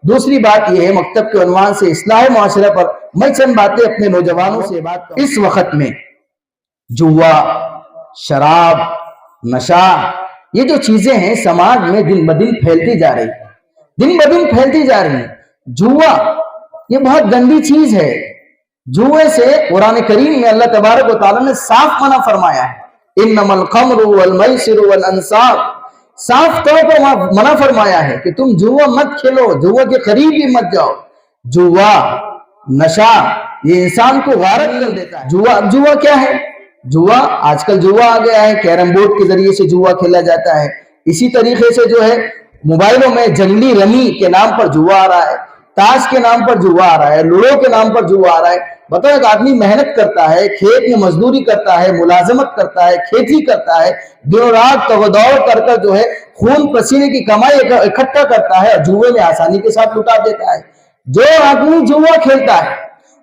دوسری بات یہ ہے مکتب کے عنوان سے اصلاح معاشرہ پر میں چند باتیں اپنے نوجوانوں سے بات کروں۔ اس وقت میں جوا، شراب، نشہ، یہ جو چیزیں ہیں سماج میں دن بدن پھیلتی جا رہی ہیں، دن بدن پھیلتی جا رہی ہیں۔ جوا یہ بہت گندی چیز ہے۔ جوئے سے قرآن کریم میں اللہ تبارک و تعالیٰ نے صاف منع فرمایا ہے، انما الخمر والمیسر والانصاب، صاف طور پر منع فرمایا ہے کہ تم جوا مت کھیلو، جوا کے قریب بھی مت جاؤ۔ جوا، نشہ، یہ انسان کو غارت کر دیتا ہے۔ جوا کیا ہے؟ جوا آج کل جوا آ گیا ہے، کیرم بورڈ کے ذریعے سے جوا کھیلا جاتا ہے۔ اسی طریقے سے جو ہے موبائلوں میں جنگلی رمی کے نام پر جوا آ رہا ہے، تاش کے نام پر جوا آ رہا ہے، لوڈو کے نام پر جوا آ رہا ہے۔ بتاؤ ایک آدمی محنت کرتا ہے، کھیت میں مزدوری کرتا ہے، ملازمت کرتا ہے، کھیتی کرتا ہے، دن رات دوڑ کر کر جو ہے خون پسینے کی کمائی اکٹھا کرتا ہے اور جوے میں آسانی کے ساتھ لٹا دیتا ہے۔ جو آدمی جوا کھیلتا ہے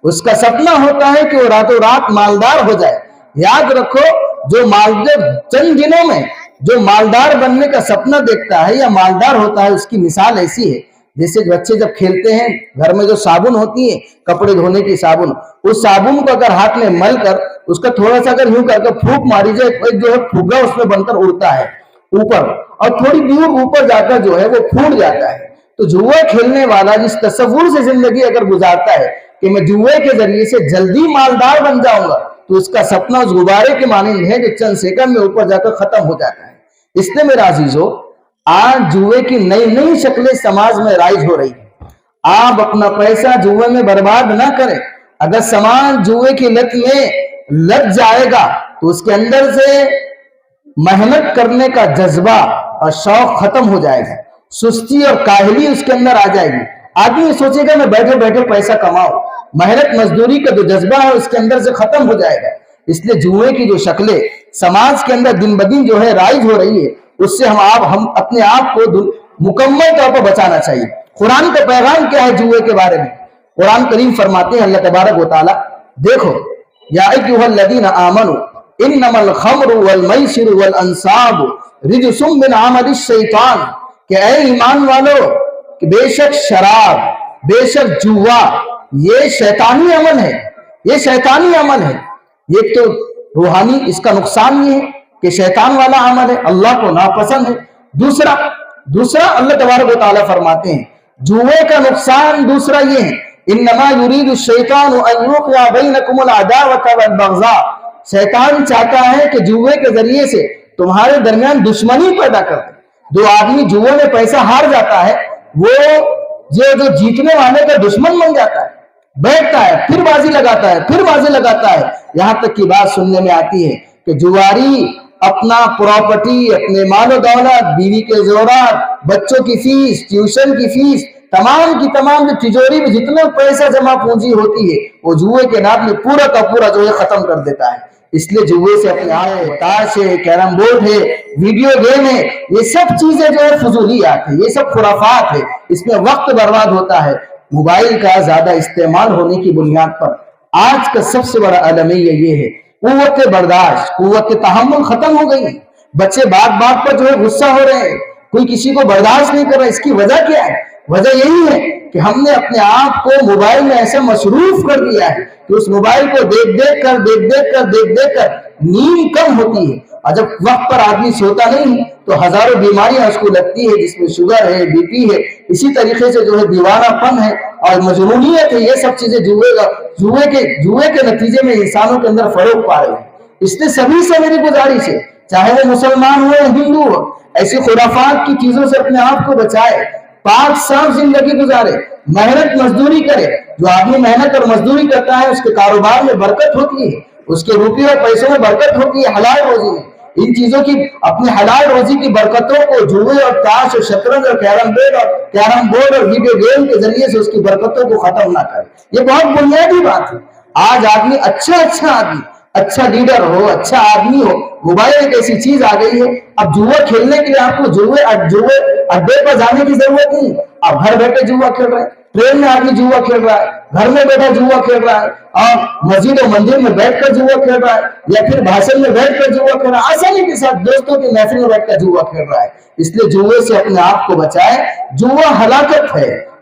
اس کا سپنا ہوتا ہے کہ وہ راتوں رات مالدار ہو جائے۔ یاد رکھو، جو مالدار چند دنوں میں جو مالدار بننے کا سپنا دیکھتا ہے یا مالدار ہوتا ہے، اس کی مثال ایسی ہے جیسے بچے جب کھیلتے ہیں، گھر میں جو صابن ہوتی ہے کپڑے دھونے کی صابن، اس صابن کو اگر ہاتھ میں مل کر اس کا تھوڑا سا اگر یوں کر کے پھونک ماری جائے، ایک جو ہے پھگا اس میں بن کر اڑتا ہے اوپر، اور تھوڑی دور اوپر جا کر جو ہے وہ پھوٹ جاتا ہے۔ تو جوا کھیلنے والا جس تصور سے زندگی اگر گزارتا ہے کہ میں جوے کے ذریعے سے جلدی مالدار بن جاؤں گا، تو اس کا سپنا اس غبارے کے مانند ہے جو چند سیکنڈ میں اوپر جا کر ختم ہو جاتا ہے۔ اس لیے میرا عزیزو، آج جوے کی نئی نئی شکلیں سماج میں رائج ہو رہی ہیں۔ آپ اپنا پیسہ جوے میں برباد نہ کریں۔ اگر سماج جوے کی لت میں لگ جائے گا تو اس کے اندر سے محنت کرنے کا جذبہ اور شوق ختم ہو جائے گا، سستی اور کاہلی اس کے اندر آ جائے گی۔ آدمی سوچے گا میں بیٹھے بیٹھے پیسہ کماؤں، محنت مزدوری کا جو جذبہ ہے اس کے اندر سے ختم ہو جائے گا۔ اس لیے جوے کی جو شکلیں سماج کے اندر دن بدن جو ہے رائج ہو رہی ہے، اس سے ہم اپنے آپ کو مکمل طور پر بچانا چاہیے۔ قرآن کا پیغام کیا ہے جوے کے بارے میں؟ قرآن کریم فرماتے ہیں اللہ تبارک و تعالی، دیکھو یا ایھا الذین آمنوا انما الخمر والمیسر والانصاب رجس من عمل الشیطان، کہ اے ایمان والو، کہ بے شک شراب، بے شک جوا یہ شیطانی عمل ہے، یہ شیطانی عمل ہے۔ یہ تو روحانی اس کا نقصان یہ ہے کہ شیطان والا عمل ہے، اللہ کو ناپسند ہے۔ دوسرا اللہ تبارک و تعالیٰ فرماتے ہیں جوے کا نقصان دوسرا یہ ہے، انما یرید الشیطان ان یوقع بینکم العداوۃ والبغضاء، شیطان چاہتا ہے کہ جوے کے ذریعے سے تمہارے درمیان دشمنی پیدا کر دے۔ جو آدمی جوے میں پیسہ ہار جاتا ہے وہ جو جیتنے والے کا دشمن بن جاتا ہے، بیٹھتا ہے پھر بازی لگاتا ہے، پھر بازی لگاتا ہے، یہاں تک کی بات سننے میں آتی ہے کہ جواری اپنا پراپرٹی، اپنے مال و دولت، بیوی کے زیورات، بچوں کی فیس، ٹیوشن کی فیس، تمام کی تمام جو تجوری میں جتنے پیسہ جمع پونجی ہوتی ہے وہ جوئے کے نام میں پورا کا پورا جو ہے ختم کر دیتا ہے۔ اس لیے جوئے سے اپنے آئے، تاش ہے، کیرم بورڈ ہے، ویڈیو گیم ہے، یہ سب چیزیں جو ہے فضولیات ہیں، یہ سب خرافات ہے، اس میں وقت برباد ہوتا ہے۔ موبائل کا زیادہ استعمال ہونے کی بنیاد پر آج کا سب سے بڑا المیہ یہ ہے، قوت برداشت، قوت تحمل ختم ہو گئی۔ بچے بات بات پر جو ہے غصہ ہو رہے ہیں، کوئی کسی کو برداشت نہیں کر رہا۔ اس کی وجہ کیا ہے؟ وجہ یہی ہے کہ ہم نے اپنے آپ کو موبائل میں ایسے مصروف کر دیا ہے کہ اس موبائل کو دیکھ دیکھ کر نیند کم ہوتی ہے، اور جب وقت پر آدمی سوتا نہیں تو ہزاروں بیماریاں اس کو لگتی ہے، جس میں شوگر ہے، بی پی ہے، اسی طریقے سے جو ہے دیوانہ پن ہے اور مجنونیت ہے۔ یہ سب چیزیں جوئے کے نتیجے میں انسانوں کے اندر فروغ پا رہے ہیں۔ اس لیے سبھی سے میری گزارش ہے، چاہے وہ مسلمان ہو یا ہندو ہو، ایسی خرافات کی چیزوں سے اپنے آپ کو بچائے، پاک صاف زندگی گزارے، محنت مزدوری کرے۔ جو آدمی محنت اور مزدوری کرتا ہے اس کے کاروبار میں برکت ہوتی ہے، اس کے روپے اور پیسوں میں برکت ہوتی ہے، حلال روزی میں۔ ان چیزوں کی، اپنی حلال روزی کی برکتوں کو جوئے اور تاش اور شطرنج اور کیرم بورڈ اور ویڈیو گیم کے ذریعے سے اس کی برکتوں کو ختم نہ کرے۔ یہ بہت بنیادی بات ہے۔ آج آدمی اچھا لیڈر ہو، اچھا آدمی ہو، موبائل ایک ایسی چیز آ گئی ہے، اب جوا کھیلنے کے لیے آپ کو جوئے اڈے پر جانے کی ضرورت نہیں، آپ گھر بیٹھے جوا کھیل رہے ہیں۔ ٹرین میں آدمی جوا کھیل رہا ہے، گھر میں بیٹھا جوا کھیل رہا ہے، اور مسجد و مندر میں بیٹھ کر جوا کھیل رہا ہے، یا پھر بھاشن میں بیٹھ کر جوا کھیل رہا ہے، آسانی کے ساتھ دوستوں کی محفل میں بیٹھ کر جوا کھیل رہا ہے۔ اس لیے جوئے سے اپنے آپ کو بچائے۔ جوا ہلاکت ہے،